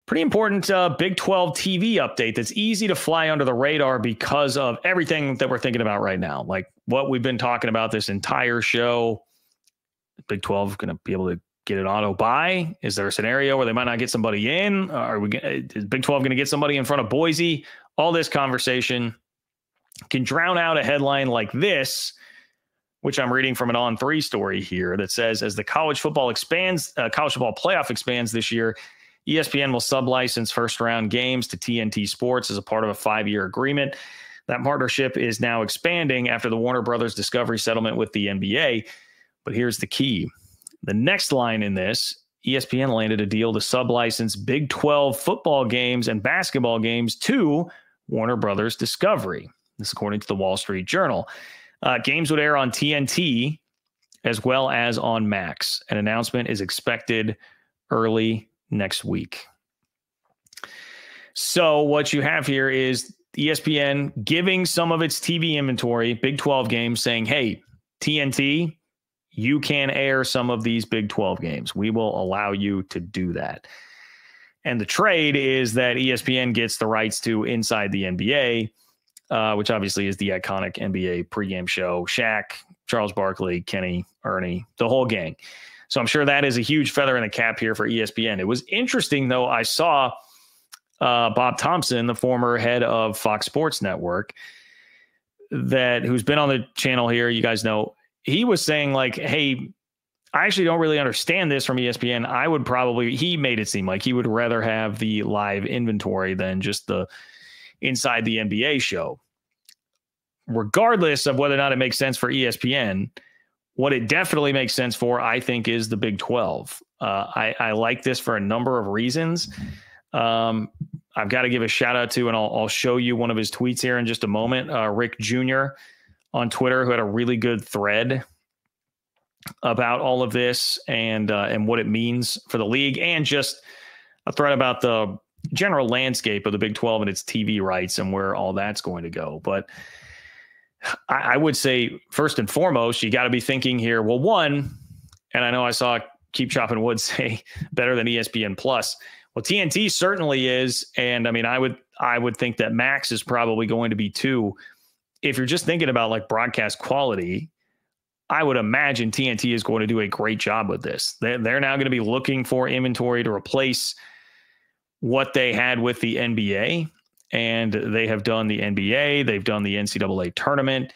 Pretty important Big 12 TV update that's easy to fly under the radar because of everything that we're thinking about right now. Like what we've been talking about this entire show. Big 12 going to be able to get an auto buy? Is there a scenario where they might not get somebody in? Is Big 12 going to get somebody in front of Boise? All this conversation can drown out a headline like this, which I'm reading from an On3 story here that says, as the college football playoff expands this year, ESPN will sublicense first-round games to TNT Sports as a part of a 5-year agreement. That partnership is now expanding after the Warner Brothers Discovery settlement with the NBA. But here's the key. The next line in this, ESPN landed a deal to sublicense Big 12 football games and basketball games to Warner Brothers Discovery. This according to the Wall Street Journal. Games would air on TNT as well as on Max. An announcement is expected early next week. So what you have here is ESPN giving some of its TV inventory, Big 12 games, saying, hey, TNT, you can air some of these Big 12 games. We will allow you to do that. And the trade is that ESPN gets the rights to Inside the NBA, which obviously is the iconic NBA pregame show. Shaq, Charles Barkley, Kenny, Ernie, the whole gang. So I'm sure that is a huge feather in the cap here for ESPN. It was interesting, though. I saw Bob Thompson, the former head of Fox Sports Network, who's been on the channel here. You guys know, he was saying like, hey, I actually don't really understand this from ESPN. He made it seem like he would rather have the live inventory than just the Inside the NBA show. Regardless of whether or not it makes sense for ESPN, what it definitely makes sense for, I think, is the Big 12. I like this for a number of reasons. I've got to give a shout out to, and I'll show you one of his tweets here in just a moment, Rick Jr. on Twitter, who had a really good thread about all of this and what it means for the league, and just a thread about the general landscape of the Big 12 and its TV rights and where all that's going to go. But I would say, first and foremost, you got to be thinking here, well, one, and I know I saw Keep Chopping Wood say better than ESPN Plus. Well, TNT certainly is. And I mean, I would think that Max is probably going to be too. If you're just thinking about like broadcast quality, I would imagine TNT is going to do a great job with this. They're now going to be looking for inventory to replace what they had with the NBA. And they have done the NBA, they've done the NCAA tournament,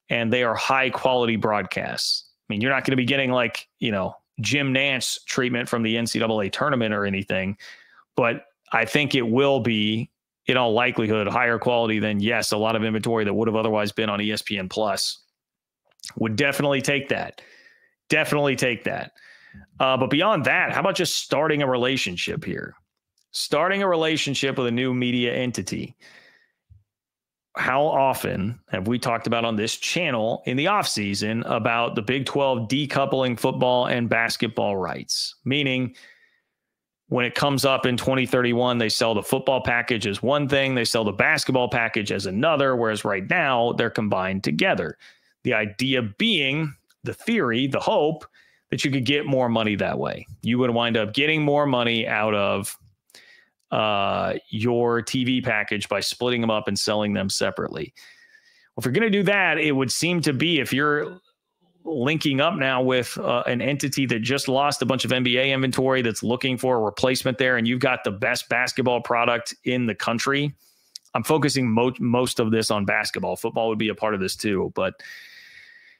and they are high quality broadcasts. I mean, you're not going to be getting like, Jim Nantz treatment from the NCAA tournament or anything, but I think it will be, in all likelihood, higher quality than, yes, a lot of inventory that would have otherwise been on ESPN Plus. Would definitely take that. Definitely take that. But beyond that, how about just starting a relationship here? Starting a relationship with a new media entity. How often have we talked about on this channel in the offseason about the Big 12 decoupling football and basketball rights? Meaning, when it comes up in 2031, they sell the football package as one thing, they sell the basketball package as another, whereas right now they're combined together. The idea being, the theory, the hope, that you could get more money that way. You would wind up getting more money out of your TV package by splitting them up and selling them separately. Well, if you're going to do that, it would seem to be, if you're linking up now with an entity that just lost a bunch of NBA inventory that's looking for a replacement there, and you've got the best basketball product in the country. I'm focusing most of this on basketball. Football would be a part of this too, but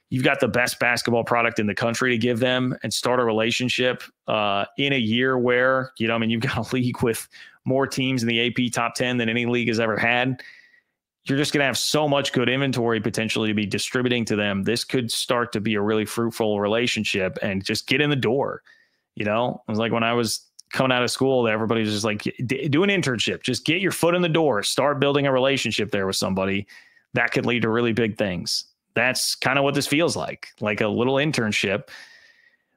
you've got the best basketball product in the country to give them and start a relationship in a year where, you've got a league with more teams in the AP top 10 than any league has ever had. You're just going to have so much good inventory potentially to be distributing to them. This could start to be a really fruitful relationship and just get in the door. It was like when I was coming out of school, everybody was just like, do an internship, just get your foot in the door, start building a relationship there with somebody. That could lead to really big things. That's kind of what this feels like a little internship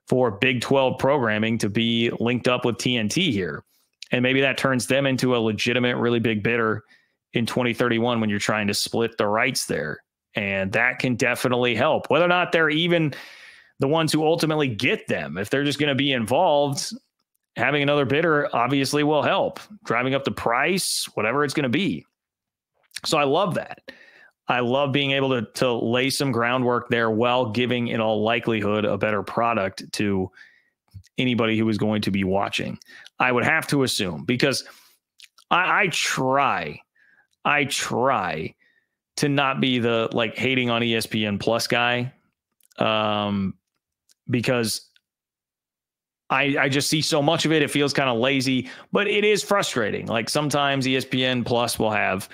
for Big 12 programming to be linked up with TNT here. And maybe that turns them into a legitimate, really big bidder in 2031 when you're trying to split the rights there. And that can definitely help. Whether or not they're even the ones who ultimately get them, if they're just going to be involved having another bidder obviously will help, driving up the price, whatever it's going to be. So I love that. I love being able to lay some groundwork there while giving, in all likelihood, a better product to anybody who is going to be watching. I would have to assume, because I try to not be the like hating on ESPN Plus guy, because I just see so much of it. It feels kind of lazy, but it is frustrating. Like sometimes ESPN Plus will have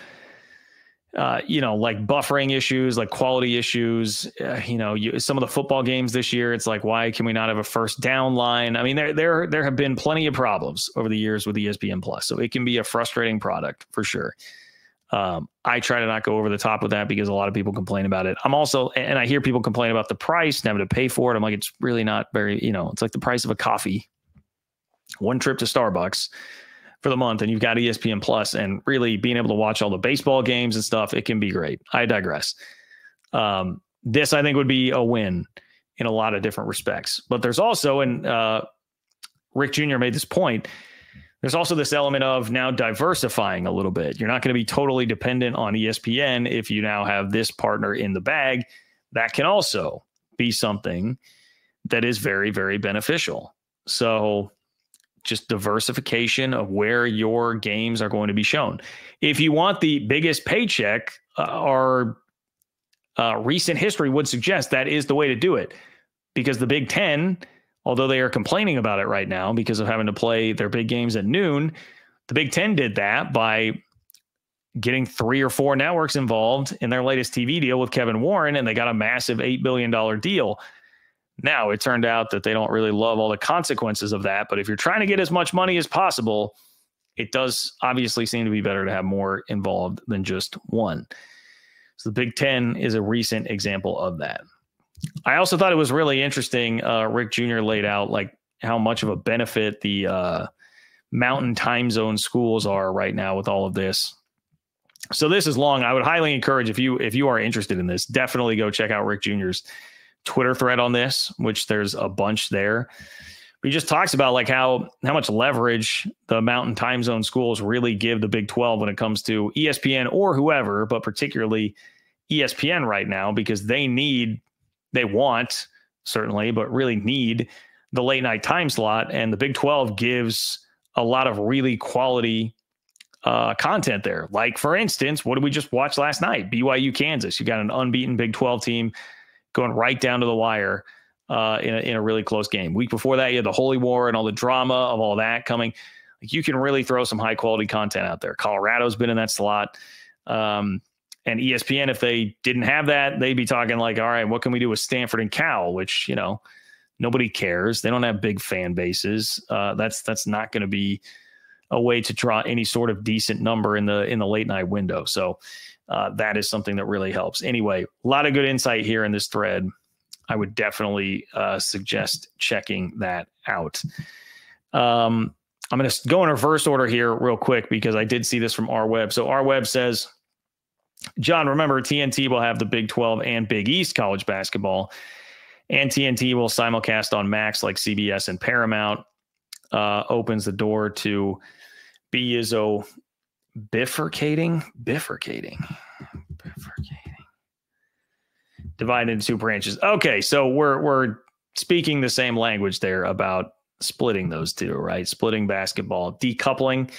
like buffering issues, like quality issues. Some of the football games this year, it's like, why can we not have a first down line? I mean, there have been plenty of problems over the years with ESPN Plus, so it can be a frustrating product for sure. I try to not go over the top with that because a lot of people complain about it. And I hear people complain about the price and having to pay for it. I'm like, it's really not very, it's like the price of a coffee, one trip to Starbucks for the month, and you've got ESPN Plus, and really being able to watch all the baseball games and stuff, it can be great. I digress. This, I think, would be a win in a lot of different respects. But there's also, and Rick Jr. made this point, there's also this element of now diversifying a little bit. You're not going to be totally dependent on ESPN if you now have this partner in the bag. That can also be something that is very, very beneficial. So just diversification of where your games are going to be shown. If you want the biggest paycheck, our recent history would suggest that is the way to do it, because the Big Ten, although they are complaining about it right now because of having to play their big games at noon, the Big Ten did that by getting 3 or 4 networks involved in their latest TV deal with Kevin Warren, and they got a massive $8 billion deal. Now, it turned out that they don't really love all the consequences of that, but if you're trying to get as much money as possible, it does obviously seem to be better to have more involved than just one. So the Big Ten is a recent example of that. I also thought it was really interesting. Rick Jr. laid out like how much of a benefit the mountain time zone schools are right now with all of this. So this is long. I would highly encourage, if you are interested in this, definitely go check out Rick Jr.'s Twitter thread on this, which there's a bunch there. But he just talks about like how much leverage the mountain time zone schools really give the Big 12 when it comes to ESPN or whoever, but particularly ESPN right now, because they want certainly, but really need the late night time slot. And the Big 12 gives a lot of really quality content there. Like, for instance, what did we just watch last night? BYU, Kansas. You got an unbeaten Big 12 team going right down to the wire in a really close game. Week before that, you had the Holy War and all the drama of all that coming. Like, you can really throw some high quality content out there. Colorado's been in that slot. And ESPN, if they didn't have that, they'd be talking like, all right, what can we do with Stanford and Cal, which, nobody cares. They don't have big fan bases. That's not going to be a way to draw any sort of decent number in the late night window. So that is something that really helps. Anyway, a lot of good insight here in this thread. I would definitely suggest checking that out. I'm going to go in reverse order here real quick because I did see this from our web. So our web says, John, remember TNT will have the Big 12 and Big East college basketball, and TNT will simulcast on Max like CBS and Paramount. Opens the door to Bifurcating. Divided into 2 branches. Okay, so we're speaking the same language there about splitting those two, right? Splitting basketball, decoupling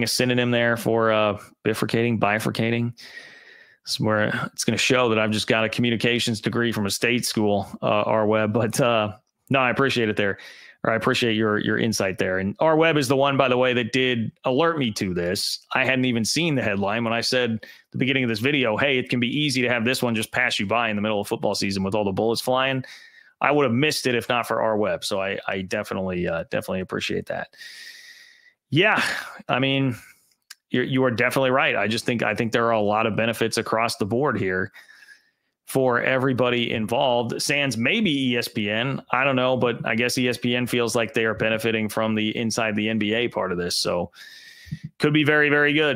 a synonym there for bifurcating. It's where it's going to show that I've just got a communications degree from a state school, our web. But no, I appreciate it there. Or I appreciate your insight there. And our web is the one, by the way, that did alert me to this. I hadn't even seen the headline when I said at the beginning of this video, hey, it can be easy to have this one just pass you by in the middle of football season with all the bullets flying. I would have missed it if not for our web. So I definitely appreciate that. Yeah, I mean, you are definitely right. I think there are a lot of benefits across the board here for everybody involved. Sans maybe ESPN. I don't know, but I guess ESPN feels like they are benefiting from the inside the NBA part of this. So could be very, very good.